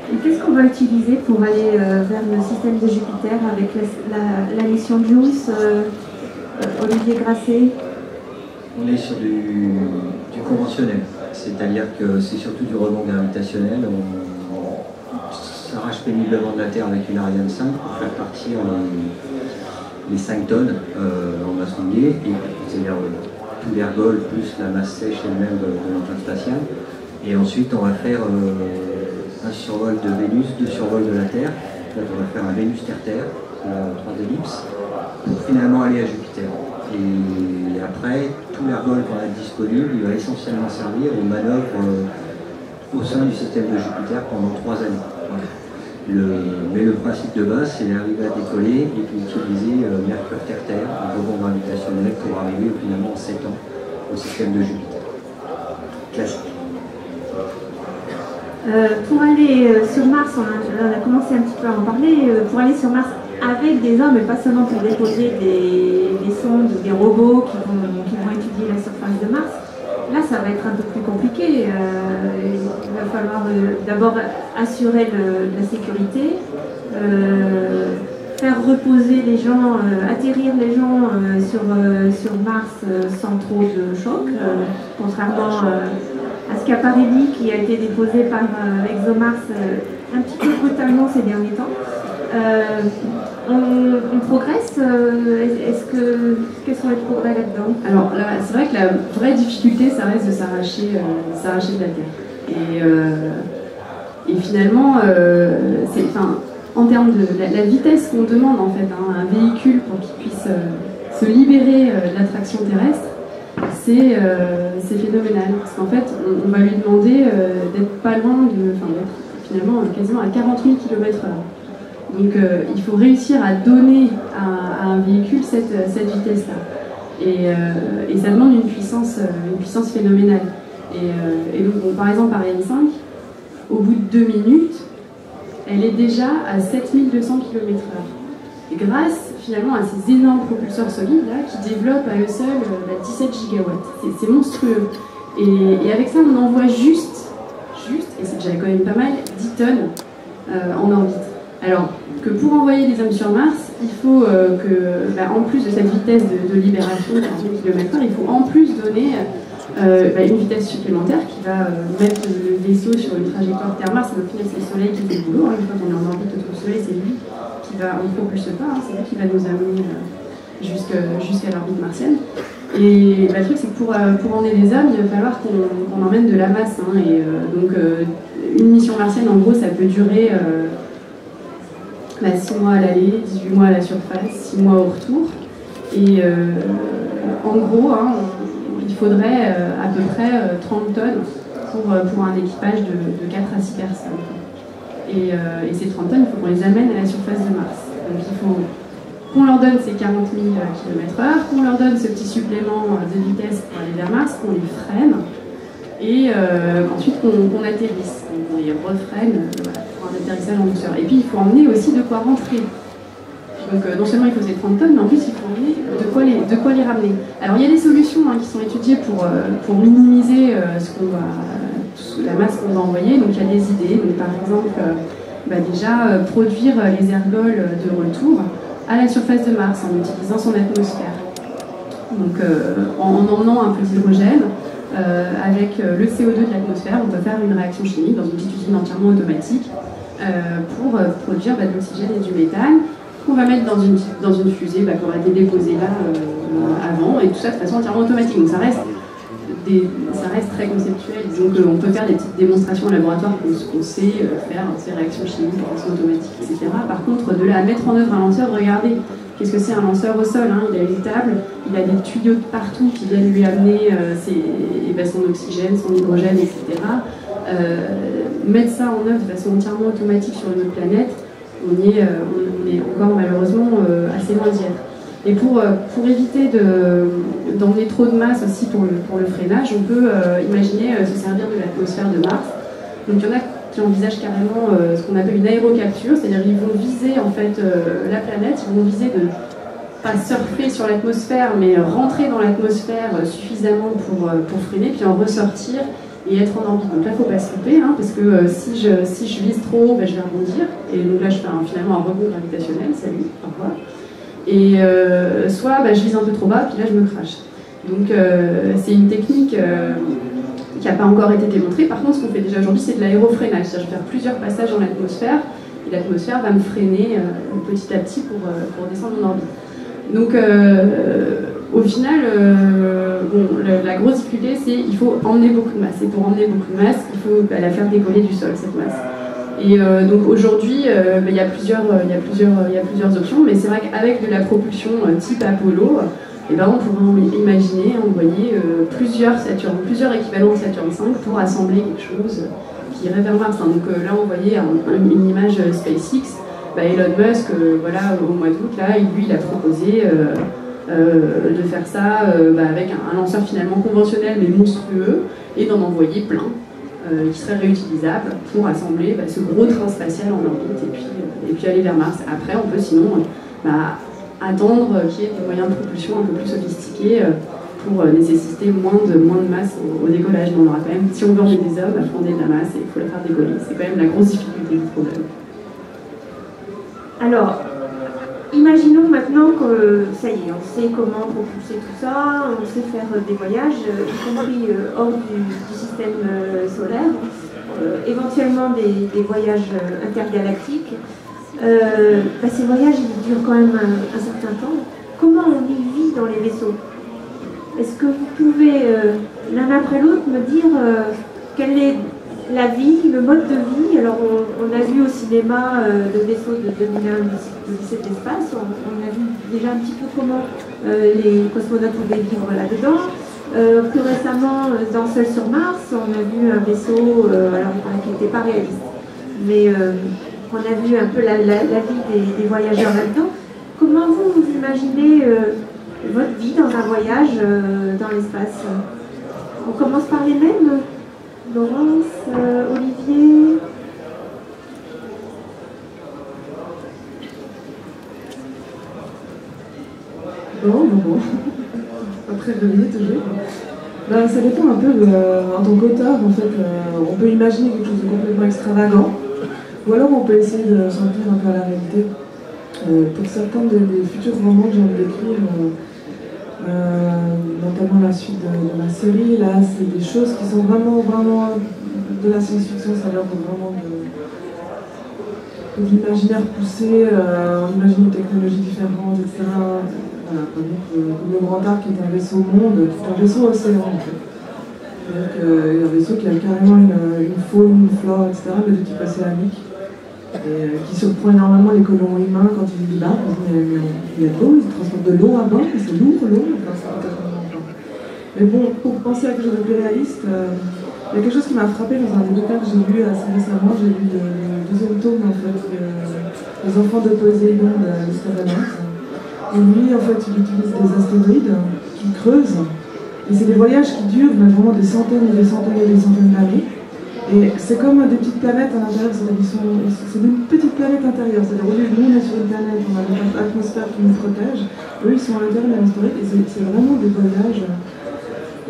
Et qu'est-ce qu'on va utiliser pour aller vers le système de Jupiter avec la mission JUICE, Olivier Grasset? On est sur du conventionnel, c'est-à-dire que c'est surtout du rebond gravitationnel. On s'arrache péniblement de la Terre avec une Ariane 5 pour faire partir les 5 tonnes en maçonnier, c'est-à-dire tout l'ergol plus la masse sèche elle-même de l'engin spatial. Et ensuite, on va faire un survol de Vénus, 2 survols de la Terre. Là, on va faire un Vénus-Terre-Terre, 3 ellipses, pour finalement aller à Jupiter. Et après, tout l'ergol qu'on a disponible, il va essentiellement servir aux manœuvres au sein du système de Jupiter pendant 3 années. Voilà. Mais le principe de base, c'est d'arriver à décoller et d'utiliser Mercure-Terre-Terre, un rebond gravitationnel, pour arriver finalement en 7 ans au système de Jupiter. Classique. Pour aller sur Mars, on a commencé un petit peu à en parler, pour aller sur Mars avec des hommes et pas seulement pour déposer des sondes ou des robots qui vont étudier la surface de Mars, là ça va être un peu plus compliqué. Il va falloir d'abord assurer la sécurité, faire reposer les gens, atterrir les gens sur Mars sans trop de choc, contrairement à Schiaparelli qui a été déposé par ExoMars un petit peu brutalement ces derniers temps. On progresse. Quels sont les progrès là-dedans? Alors là, c'est vrai que la vraie difficulté, ça reste de s'arracher de la Terre. Et finalement, en termes de la vitesse qu'on demande en fait à un véhicule pour qu'il puisse se libérer de l'attraction terrestre, c'est phénoménal. Parce qu'en fait, on va lui demander d'être pas loin d'être finalement quasiment à 40 000 km/h. Donc il faut réussir à donner à un véhicule cette vitesse-là. Et ça demande une puissance phénoménale. Et donc, bon, par exemple, Ariane 5, au bout de 2 minutes, elle est déjà à 7200 km/h. Et grâce finalement à ces énormes propulseurs solides là, qui développent à eux seuls 17 gigawatts. C'est monstrueux. Et avec ça, on envoie juste, et c'est déjà quand même pas mal, 10 tonnes en orbite. Alors que pour envoyer des hommes sur Mars, il faut en plus de cette vitesse de libération de 40 000 km/h, il faut en plus donner une vitesse supplémentaire qui va mettre le vaisseau sur une trajectoire Terre-Mars. Mais au final, c'est le Soleil qui fait le boulot. Une fois qu'on est en orbite autour du Soleil, c'est lui qui va, on ne propulse pas, c'est lui qui va nous amener jusqu'à l'orbite martienne. Et le truc, c'est que pour emmener des hommes, il va falloir qu'on emmène de la masse. Donc, une mission martienne, en gros, ça peut durer 6 mois à l'aller, 18 mois à la surface, 6 mois au retour. Et en gros, il faudrait à peu près 30 tonnes pour un équipage de 4 à 6 personnes. Et ces 30 tonnes, il faut qu'on les amène à la surface de Mars. Donc il faut qu'on leur donne ces 40 000 km/h, qu'on leur donne ce petit supplément de vitesse pour aller vers Mars, qu'on les freine, et ensuite qu'on atterrisse. On les refreine pour un atterrissage en douceur. Et puis il faut emmener aussi de quoi rentrer. Donc non seulement il faut ces 30 tonnes, mais en plus il faut emmener de quoi les ramener. Alors il y a des solutions qui sont étudiées pour minimiser la masse qu'on va envoyer. Donc il y a des idées. Donc, par exemple, déjà produire les ergols de retour à la surface de Mars en utilisant son atmosphère. Donc en emmenant un peu d'hydrogène avec le CO2 de l'atmosphère, on peut faire une réaction chimique dans une petite usine entièrement automatique pour produire de l'oxygène et du méthane, qu'on va mettre dans une fusée qu'on va déposer là avant, et tout ça de façon entièrement automatique. Donc ça reste très conceptuel. Donc on peut faire des petites démonstrations en laboratoire qu'on sait faire ces réactions chimiques de façon automatique, etc. Par contre, de là à mettre en œuvre un lanceur, regardez, qu'est-ce que c'est un lanceur au sol, il a une table, il a des tuyaux de partout qui viennent lui amener son oxygène, son hydrogène, etc. Mettre ça en œuvre de façon entièrement automatique sur une autre planète, on est encore malheureusement assez loin d'y être. Et pour éviter d'emmener trop de masse aussi pour le freinage, on peut imaginer se servir de l'atmosphère de Mars. Donc il y en a qui envisagent carrément ce qu'on appelle une aérocapture, c'est-à-dire qu'ils vont viser en fait la planète, ils vont viser de pas surfer sur l'atmosphère, mais rentrer dans l'atmosphère suffisamment pour freiner, puis en ressortir et être en orbite. Donc là, il ne faut pas se tromper, hein, parce que si je vise trop haut, je vais rebondir. Et donc là, je fais finalement un rebond gravitationnel, salut, au revoir. Et soit je vise un peu trop bas, puis là, je me crache. Donc c'est une technique qui n'a pas encore été démontrée. Par contre, ce qu'on fait déjà aujourd'hui, c'est de l'aérofreinage. C'est-à-dire, je vais faire plusieurs passages dans l'atmosphère, et l'atmosphère va me freiner petit à petit pour descendre en orbite. Donc, au final, la grosse difficulté, c'est qu'il faut emmener beaucoup de masse. Et pour emmener beaucoup de masse, il faut la faire décoller du sol, cette masse. Et donc aujourd'hui, il y a plusieurs options, mais c'est vrai qu'avec de la propulsion type Apollo, on pourrait imaginer envoyer plusieurs équivalents de Saturne V pour assembler quelque chose qui irait vers Mars. Donc là, on voyait une image SpaceX. Elon Musk, au mois d'août, lui, il a proposé de faire ça avec un lanceur finalement conventionnel mais monstrueux et d'en envoyer plein qui seraient réutilisables pour assembler ce gros train spatial en orbite et puis aller vers Mars. Après, on peut sinon attendre qu'il y ait des moyens de propulsion un peu plus sophistiqués pour nécessiter moins de masse au décollage. Mais on aura quand même, si on veut emmener des hommes, il faut emmener de la masse et il faut la faire décoller. C'est quand même la grosse difficulté du problème. Alors, imaginons maintenant que ça y est, on sait comment propulser tout ça, on sait faire des voyages, y compris hors du système solaire, éventuellement des voyages intergalactiques. Ces voyages ils durent quand même un certain temps. Comment on y vit dans les vaisseaux? Est-ce que vous pouvez, l'un après l'autre, me dire quelle est la vie, le mode de vie? Alors on a vu au cinéma le vaisseau de 2001, l'Odyssée de l'espace, on a vu déjà un petit peu comment les cosmonautes pouvaient vivre là-dedans. Plus récemment, dans Seul sur Mars, on a vu un vaisseau qui n'était pas réaliste, mais on a vu un peu la vie des voyageurs là-dedans. Comment vous imaginez votre vie dans un voyage dans l'espace? On commence par les mêmes. Laurence, Olivier. Bon. Après réveiller toujours. Ça dépend un peu en tant qu'auteur, en fait. On peut imaginer quelque chose de complètement extravagant, ou alors on peut essayer de s'en tenir un peu à la réalité. Pour certains des futurs romans que j'ai envie d'écrire, notamment la suite de la série, là, c'est des choses qui sont vraiment de la science-fiction, ça a l'air vraiment de l'imaginaire poussé, on imagine des technologies différentes, etc. Voilà, par exemple, le Grand Arc est un vaisseau monde, c'est un vaisseau océan en fait. Donc il y a un vaisseau qui a carrément une faune, une flore, etc., mais de type océanique. Et qui surprend énormément les colons humains quand ils y débarquent. Mais il y a de l'eau, ils transportent de l'eau à bord, et c'est lourd l'eau. Mais bon, pour penser à quelque chose de plus réaliste, il y a quelque chose qui m'a frappé dans un bouquin que j'ai lu assez récemment. J'ai lu le deuxième tome en fait, Les enfants de Poséidon de Stavanos. Et lui, en fait, il utilise des astéroïdes qui creusent. Et c'est des voyages qui durent mais vraiment des centaines et des centaines et des centaines d'années. Et c'est comme des petites planètes à l'intérieur, c'est des petites planètes intérieures. C'est-à-dire, au lieu de nous, on est sur une planète, on a une atmosphère qui nous protège. Eux, ils sont à l'intérieur de l'atmosphère et c'est vraiment des voyages.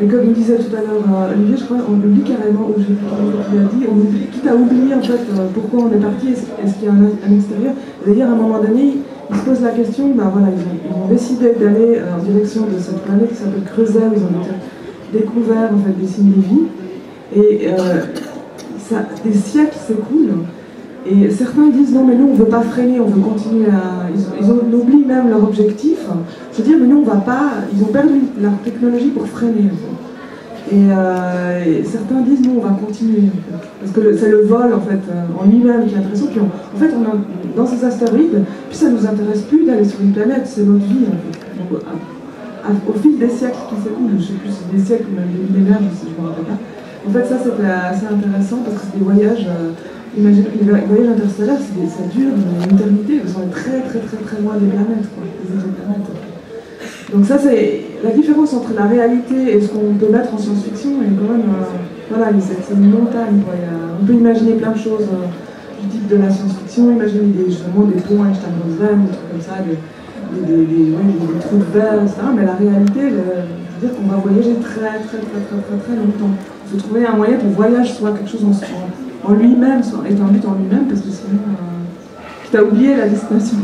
Et comme il disait tout à l'heure, Olivier, je crois, on oublie carrément, ou j'ai qu'il a dit, quitte à oublier en fait pourquoi on est parti, est-ce qu'il y a un extérieur. D'ailleurs, à un moment donné, ils se posent la question, ils ont décidé d'aller en direction de cette planète qui s'appelle Creuset, où ils ont découvert en fait, des signes de vie. Et des siècles s'écoulent et certains disent non mais nous on ne veut pas freiner, on veut continuer à... Ils oublient même leur objectif, se dire mais nous on va pas... Ils ont perdu leur technologie pour freiner en fait. Et certains disent non on va continuer en fait. Parce que c'est le vol en fait en lui-même qui est intéressant. Puis en fait on a dans ces astéroïdes, puis ça nous intéresse plus d'aller sur une planète, c'est notre vie en fait. Donc, au fil des siècles qui s'écoulent, je ne sais plus si c'est des siècles ou même des millénaires, je ne me rappelle pas. En fait, ça c'était assez intéressant parce que c'est des voyages, imaginez, les voyages interstellaires, ça dure une éternité, parce qu'on est très loin des planètes, des exoplanètes. Donc ça, c'est la différence entre la réalité et ce qu'on peut mettre en science-fiction, et quand même, voilà, c'est une montagne, quoi. On peut imaginer plein de choses du type de la science-fiction, imaginer justement des ponts Einstein-Rosen, des trucs comme ça, des trous de verre, etc. Mais la réalité, C'est-à-dire qu'on va voyager très longtemps. Il faut trouver un moyen que le voyage soit quelque chose en lui-même, est un but en lui-même, parce que sinon, tu as oublié la destination.